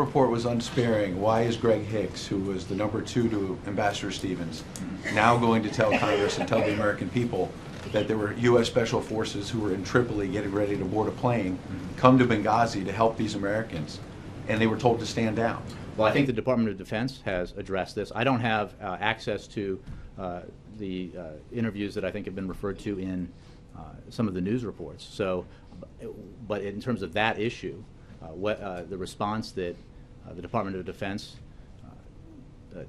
report was unsparing. Why is Greg Hicks, who was the #2 to Ambassador Stevens, now going to tell Congress and tell the American people that there were U.S. Special Forces who were in Tripoli getting ready to board a plane, come to Benghazi to help these Americans, and they were told to stand down? Well, I think the Department of Defense has addressed this. I don't have access to the interviews that I think have been referred to in some of the news reports. So, but in terms of that issue, the response that the Department of Defense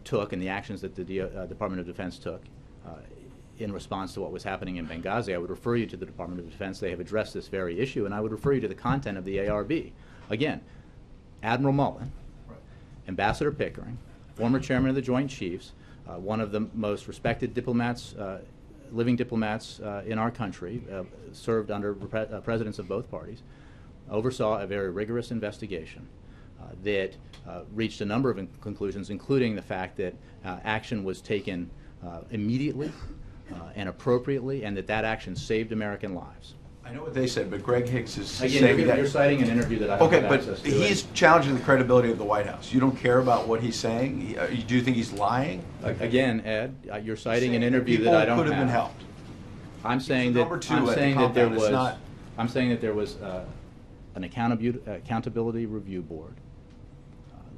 took and the actions that the Department of Defense took in response to what was happening in Benghazi, I would refer you to the Department of Defense. They have addressed this very issue, and I would refer you to the content of the ARB. Again, Admiral Mullen, Ambassador Pickering, former chairman of the Joint Chiefs, one of the most respected diplomats, living diplomats in our country, served under presidents of both parties, oversaw a very rigorous investigation that reached a number of conclusions, including the fact that action was taken immediately and appropriately, and that action saved American lives. I know what they said, but Greg Hicks is Again, saying that... You're citing an interview that I don't have access to. Okay, but he's challenging the credibility of the White House. You don't care about what he's saying? Do you think he's lying? Again, Ed, you're citing an interview that I don't have. People could have been helped. I'm saying that there was an accountability review board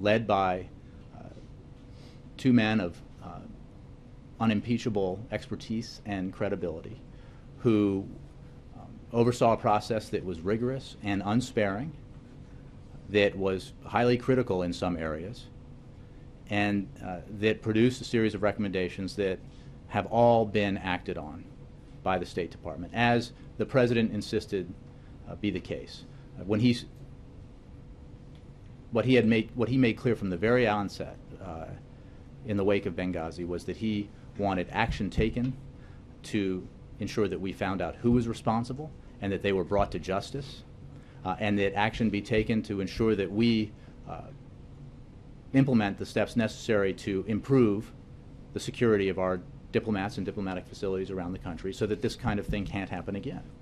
led by two men of unimpeachable expertise and credibility who oversaw a process that was rigorous and unsparing, that was highly critical in some areas, and that produced a series of recommendations that have all been acted on by the State Department, as the President insisted be the case. What he made clear from the very onset in the wake of Benghazi was that he wanted action taken to ensure that we found out who was responsible and that they were brought to justice, and that action be taken to ensure that we implement the steps necessary to improve the security of our diplomats and diplomatic facilities around the country so that this kind of thing can't happen again.